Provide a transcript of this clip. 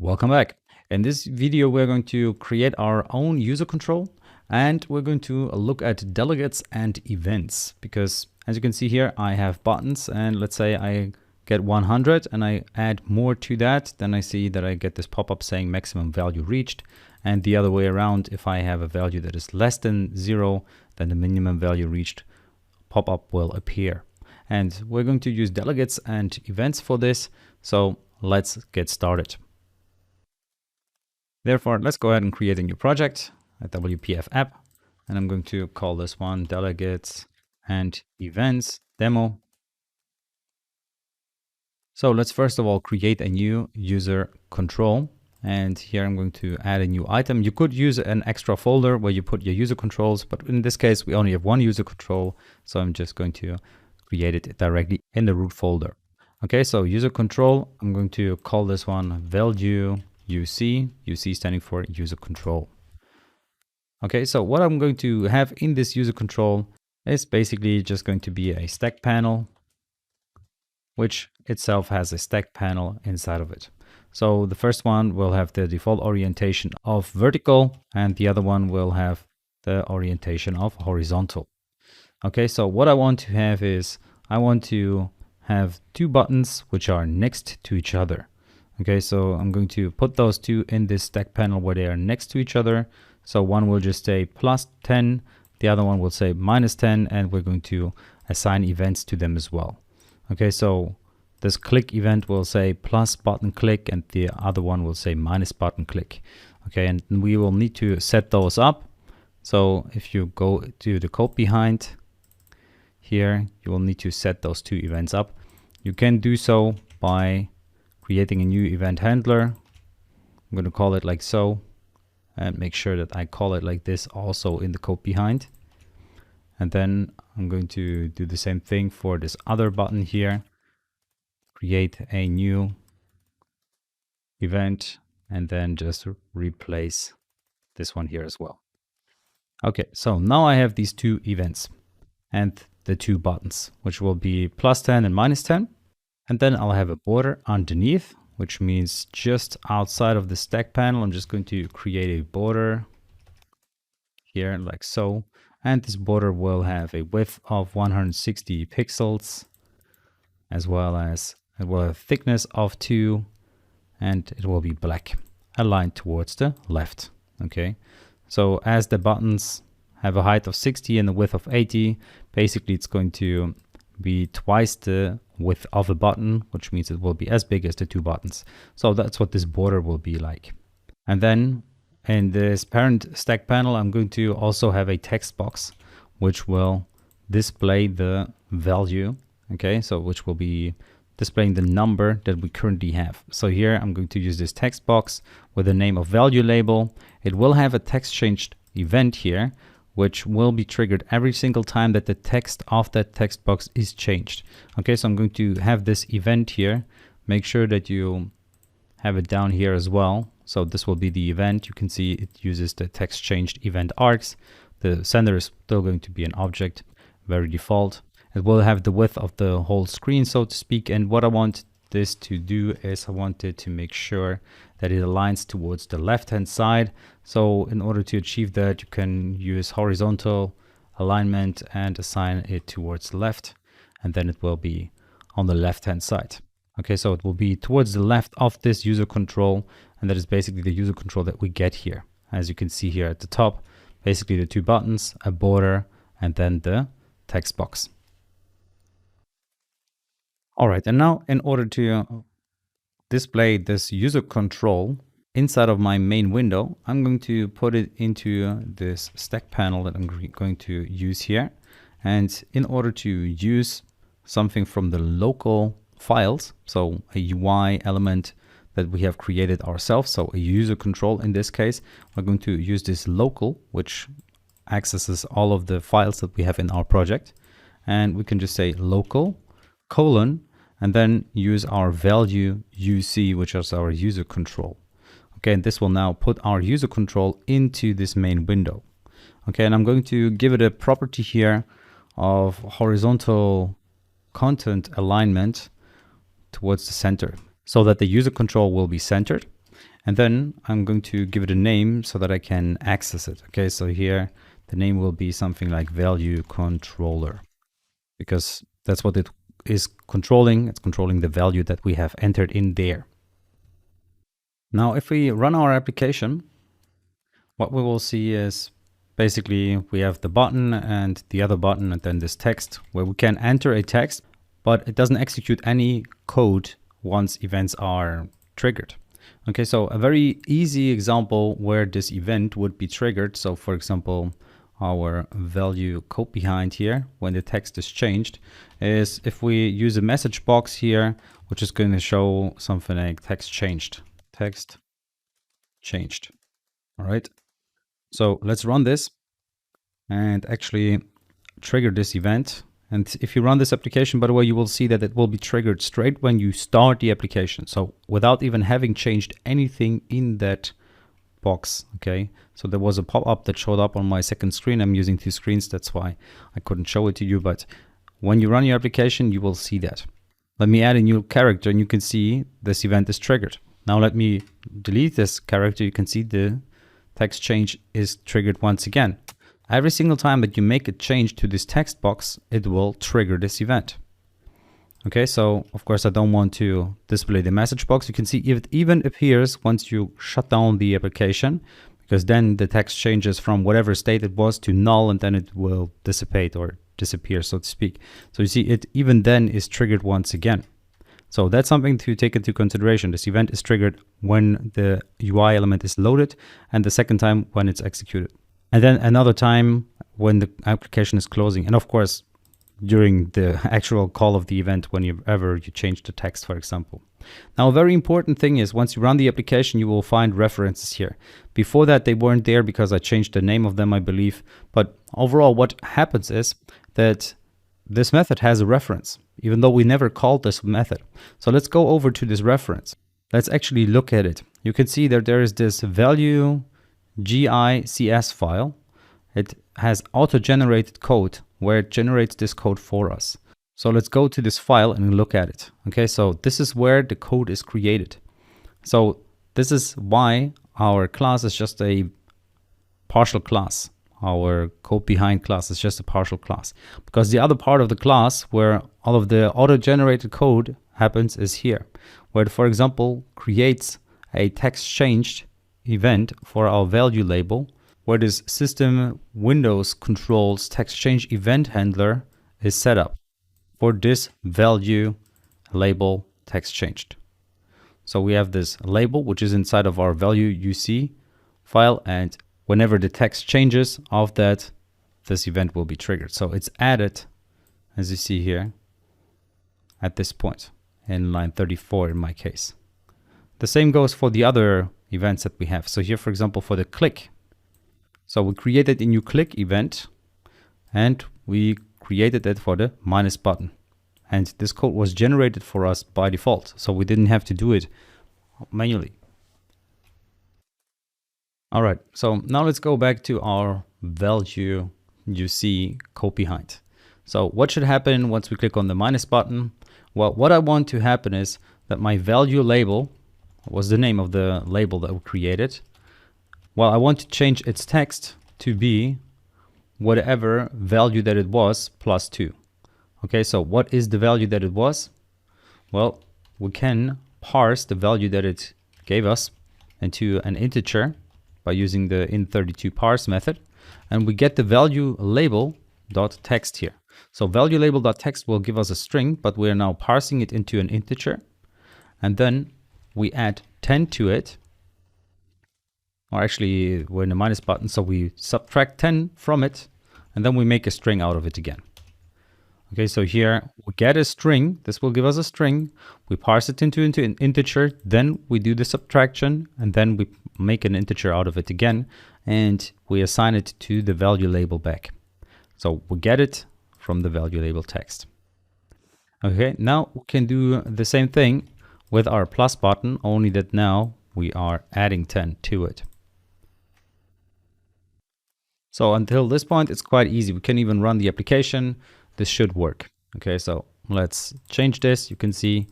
Welcome back. In this video, we're going to create our own user control and we're going to look at delegates and events because as you can see here, I have buttons and let's say I get 100 and I add more to that, then I see that I get this pop-up saying maximum value reached, and the other way around, if I have a value that is less than 0, then the minimum value reached pop-up will appear. And we're going to use delegates and events for this, so let's get started. Therefore, let's go ahead and create a new project, a WPF app, and I'm going to call this one delegates and events demo. So let's first of all create a new user control. And here I'm going to add a new item. You could use an extra folder where you put your user controls, but in this case, we only have one user control. So I'm just going to create it directly in the root folder. Okay, so user control, I'm going to call this one value UC standing for user control. Okay, so what I'm going to have in this user control is basically just going to be a stack panel, which itself has a stack panel inside of it. So the first one will have the default orientation of vertical and the other one will have the orientation of horizontal. Okay, so what I want to have is I want to have two buttons which are next to each other. Okay, so I'm going to put those two in this stack panel where they are next to each other. So one will just say +10, the other one will say -10, and we're going to assign events to them as well. Okay, so this click event will say plus button click and the other one will say minus button click. Okay, and we will need to set those up. So if you go to the code behind here, you will need to set those two events up. You can do so by creating a new event handler. I'm going to call it like so and make sure that I call it like this also in the code behind. And then I'm going to do the same thing for this other button here. Create a new event and then just replace this one here as well. Okay, so now I have these two events and the two buttons, which will be +10 and -10. And then I'll have a border underneath, which means just outside of the stack panel, I'm just going to create a border here like so. And this border will have a width of 160 pixels, as well as it will have a thickness of 2, and it will be black, aligned towards the left. Okay, so as the buttons have a height of 60 and a width of 80, basically it's going to be twice the width of a button, which means it will be as big as the two buttons. So that's what this border will be like. And then in this parent stack panel, I'm going to also have a text box, which will display the value. Okay, so which will be displaying the number that we currently have. So here I'm going to use this text box with the name of value label. It will have a text changed event here, which will be triggered every single time that the text of that text box is changed. Okay, so I'm going to have this event here. Make sure that you have it down here as well. So this will be the event. You can see it uses the text changed event args. The sender is still going to be an object, very default. It will have the width of the whole screen, so to speak. And what I want this to do is I wanted to make sure that it aligns towards the left-hand side. So in order to achieve that, you can use horizontal alignment and assign it towards the left, and then it will be on the left-hand side. Okay, so it will be towards the left of this user control, and that is basically the user control that we get here. As you can see here at the top, basically the two buttons, a border, and then the text box. All right, and now in order to display this user control inside of my main window, I'm going to put it into this stack panel that I'm going to use here. And in order to use something from the local files, so a UI element that we have created ourselves, so a user control in this case, we're going to use this local, which accesses all of the files that we have in our project. And we can just say local : and then use our value UC, which is our user control. Okay, and this will now put our user control into this main window. Okay, and I'm going to give it a property here of horizontal content alignment towards the center so that the user control will be centered. And then I'm going to give it a name so that I can access it. Okay, so here the name will be something like value controller, because that's what it is controlling. It's controlling the value that we have entered in there. Now, if we run our application, what we will see is basically we have the button and the other button and then this text where we can enter a text, but it doesn't execute any code once events are triggered. Okay, so a very easy example where this event would be triggered. So for example, our value code behind here, when the text is changed, is if we use a message box here, which is going to show something like text changed. All right. So let's run this and actually trigger this event. And if you run this application, by the way, you will see that it will be triggered straight when you start the application. So without even having changed anything in that box. Okay, so there was a pop-up that showed up on my second screen. I'm using two screens, that's why I couldn't show it to you, but when you run your application, you will see that. Let me add a new character and you can see this event is triggered. Now let me delete this character. You can see the text change is triggered once again. Every single time that you make a change to this text box, it will trigger this event. Okay, so of course I don't want to display the message box. You can see it even appears once you shut down the application, because then the text changes from whatever state it was to null, and then it will dissipate or disappear, so to speak. So you see it even then is triggered once again. So that's something to take into consideration. This event is triggered when the UI element is loaded, and the second time when it's executed. And then another time when the application is closing. And of course, during the actual call of the event, whenever you change the text, for example. Now, a very important thing is once you run the application, you will find references here. Before that, they weren't there because I changed the name of them, I believe. But overall, what happens is that this method has a reference, even though we never called this method. So let's go over to this reference. Let's actually look at it. You can see that there is this value GICS file. It has auto-generated code where it generates this code for us. So let's go to this file and look at it. Okay, so this is where the code is created. So this is why our class is just a partial class. Our code behind class is just a partial class, because the other part of the class where all of the auto-generated code happens is here, where it, for example, creates a text changed event for our value label, where this system Windows controls text change event handler is set up for this value label text changed. So we have this label, which is inside of our value UC file, and whenever the text changes of that, this event will be triggered. So it's added, as you see here, at this point in line 34 in my case. The same goes for the other events that we have. So here, for example, for the click. So we created a new click event and we created it for the minus button. And this code was generated for us by default. So we didn't have to do it manually. All right, so now let's go back to our value UC code behind. So what should happen once we click on the minus button? Well, what I want to happen is that my value label was the name of the label that we created. Well, I want to change its text to be whatever value that it was plus 2. Okay, so what is the value that it was? Well, we can parse the value that it gave us into an integer by using the int32 parse method, and we get the value label dot text here. So value label dot text will give us a string, but we are now parsing it into an integer, and then we add 10 to it, or actually we're in the minus button, so we subtract 10 from it, and then we make a string out of it again. Okay, so here we get a string. This will give us a string. We parse it into an integer, then we do the subtraction, and then we make an integer out of it again, and we assign it to the value label back. So we get it from the value label text. Okay, now we can do the same thing with our plus button, only that now we are adding 10 to it. So until this point, it's quite easy. We can even run the application. This should work. Okay, so let's change this. You can see